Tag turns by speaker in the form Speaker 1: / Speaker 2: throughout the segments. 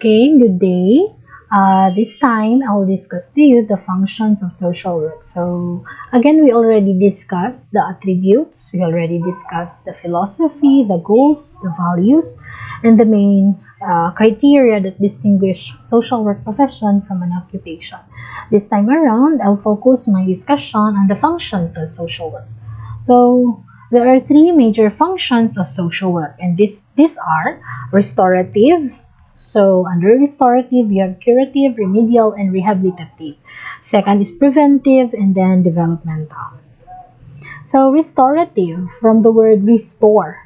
Speaker 1: Okay, good day. This time I will discuss to you the functions of social work. So again, we already discussed the attributes, we already discussed the philosophy, the goals, the values, and the main criteria that distinguish social work profession from an occupation. This time around, I'll focus my discussion on the functions of social work. So there are three major functions of social work, and these are restorative. So under restorative, you have curative, remedial, and rehabilitative. Second is preventive, and then developmental. So restorative, from the word restore.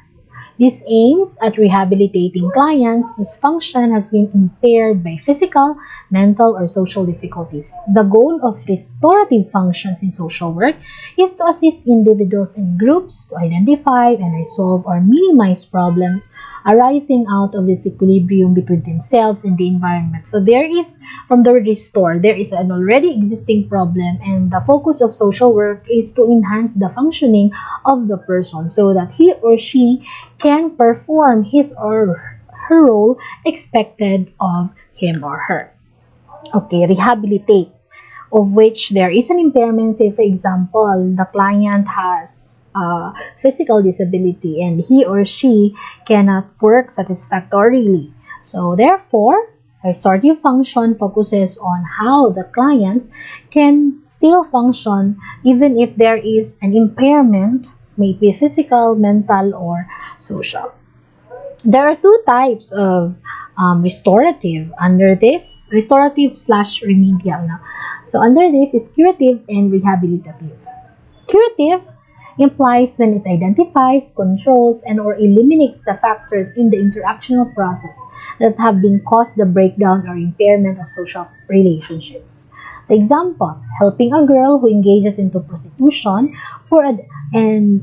Speaker 1: This aims at rehabilitating clients whose function has been impaired by physical, mental, or social difficulties. The goal of restorative functions in social work is to assist individuals and groups to identify and resolve or minimize problems arising out of disequilibrium between themselves and the environment. So there is, from the word restore, there is an already existing problem, and the focus of social work is to enhance the functioning of the person so that he or she can perform his or her role expected of him or her. Okay, rehabilitate, of which there is an impairment. Say, for example, the client has a physical disability and he or she cannot work satisfactorily. So therefore, restorative function focuses on how the clients can still function even if there is an impairment, may it be physical, mental, or social. There are two types of restorative under this, restorative slash remedial. Now. So under this is curative and rehabilitative. Curative implies when it identifies, controls, and or eliminates the factors in the interactional process that have been caused the breakdown or impairment of social relationships. So example, helping a girl who engages into prostitution and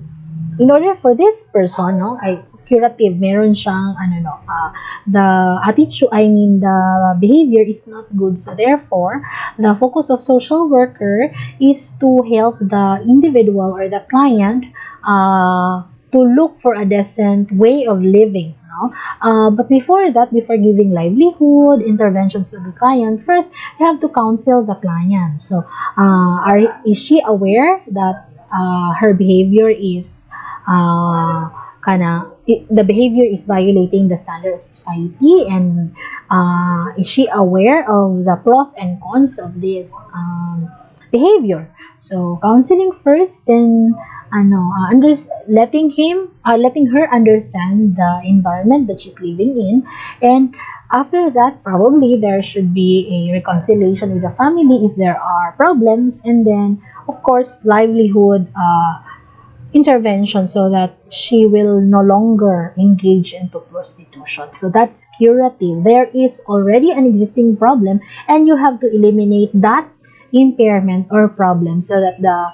Speaker 1: in order for this person, no, curative, meron siyang the attitude, the behavior is not good. So therefore, the focus of social worker is to help the individual or the client to look for a decent way of living. But before that, before giving livelihood, interventions to the client, first you have to counsel the client. So is she aware that her behavior is the behavior is violating the standard of society, and is she aware of the pros and cons of this behavior? So counseling first, then letting her understand the environment that she's living in, and after that probably there should be a reconciliation with the family if there are problems, and then of course livelihood intervention so that she will no longer engage into prostitution. So that's curative. There is already an existing problem and you have to eliminate that impairment or problem so that the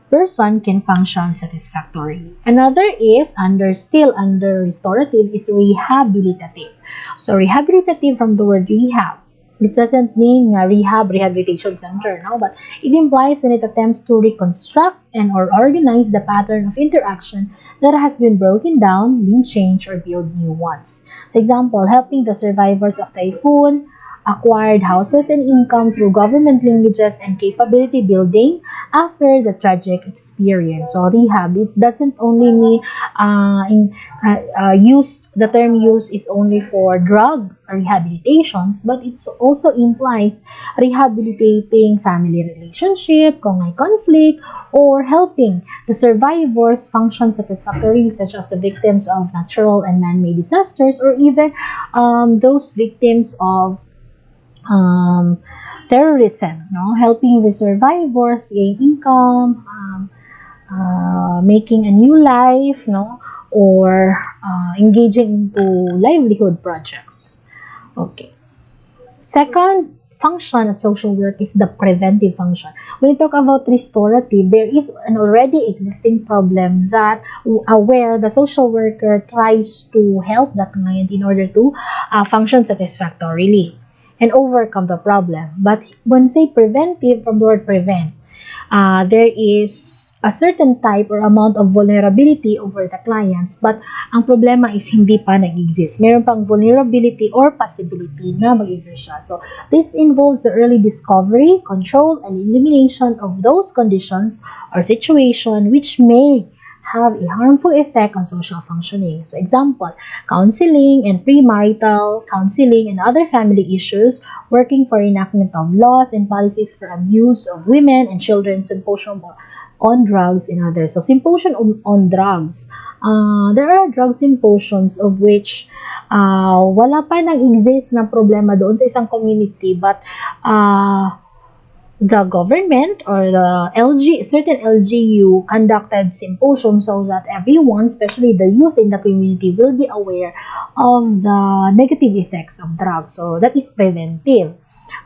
Speaker 1: person can function satisfactorily. Another is still under restorative is rehabilitative. So rehabilitative, from the word rehab, it doesn't mean rehabilitation center, no, but it implies when it attempts to reconstruct and or organize the pattern of interaction that has been broken down, been changed, or build new ones. So example, helping the survivors of typhoon acquired houses and income through government linkages and capability building after the tragic experience. So rehab, it doesn't only mean the term used is only for drug rehabilitations, but it also implies rehabilitating family relationship, kung may conflict, or helping the survivors function satisfactorily, such as the victims of natural and man-made disasters, or even those victims of terrorism, helping the survivors gain income, making a new life, or engaging into livelihood projects. Okay. Second function of social work is the preventive function. When we talk about restorative, there is an already existing problem that where the social worker tries to help the client in order to function satisfactorily and overcome the problem. But when say preventive, from the word prevent, there is a certain type or amount of vulnerability over the clients, but ang problema is hindi pa nag-exist. Meron pang vulnerability or possibility na mag-exist siya. So, this involves the early discovery, control, and elimination of those conditions or situation which may have a harmful effect on social functioning. So, example, counseling and premarital counseling and other family issues, working for enactment of laws and policies for abuse of women and children, symposium on drugs and others. So, symposium on drugs. There are drug symposiums of which wala pa nag-exist na problema doon sa isang community, but the government or the certain LGU conducted symposium so that everyone, especially the youth in the community, will be aware of the negative effects of drugs. So that is preventive.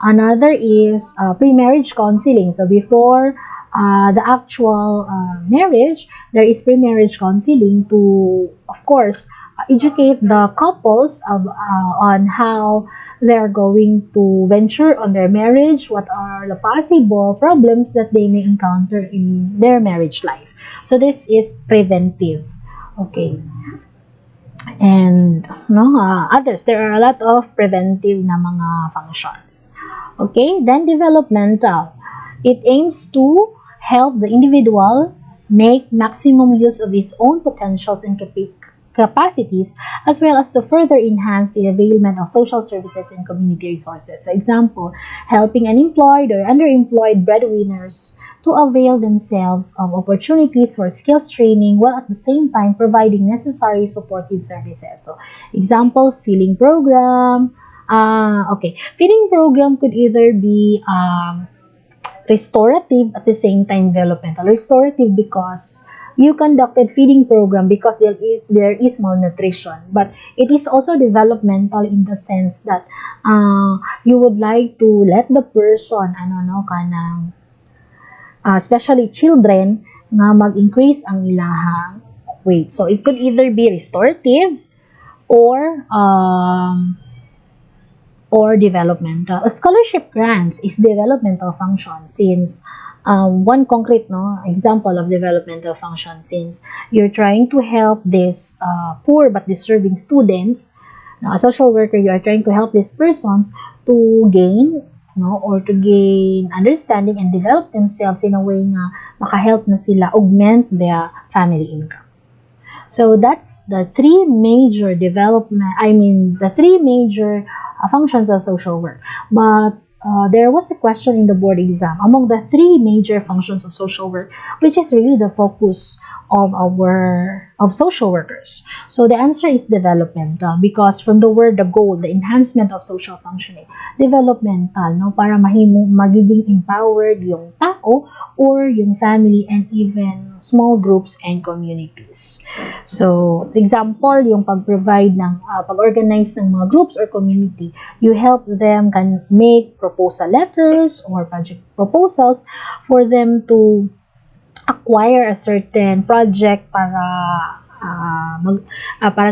Speaker 1: Another is pre-marriage counseling. So before the actual marriage, there is pre-marriage counseling to, of course, educate the couples on how they're going to venture on their marriage, what are the possible problems that they may encounter in their marriage life. So this is preventive. Okay. And others, there are a lot of preventive na mga functions. Okay, then developmental. It aims to help the individual make maximum use of his own potentials and capacities, as well as to further enhance the availment of social services and community resources. For example, helping unemployed or underemployed breadwinners to avail themselves of opportunities for skills training while at the same time providing necessary supportive services. So, example, feeding program. Feeding program could either be restorative at the same time developmental. Restorative because you conducted feeding program because there is malnutrition, but it is also developmental in the sense that you would like to let the person especially children nga mag-increase ang ilahang weight. So it could either be restorative or developmental. Scholarship grants is developmental function since one concrete example of developmental function, since you're trying to help these poor but deserving students, a social worker, you are trying to help these persons to gain or to gain understanding and develop themselves in a way na makahelp na sila augment their family income. So that's the three major functions of social work. But there was a question in the board exam among the three major functions of social work, which is really the focus of social workers. So the answer is developmental, because from the word, the goal, the enhancement of social functioning, developmental, para magiging empowered yung tao or yung family and even small groups and communities. So, example, yung pag-provide ng, pag-organize ng mga groups or community, you help them can make proposal letters or project proposals for them to acquire a certain project para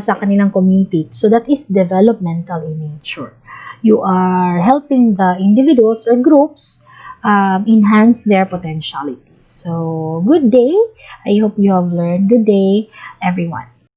Speaker 1: sa kanilang community. So that is developmental in nature. You are helping the individuals or groups enhance their potentialities. So good day. I hope you have learned. Good day, everyone.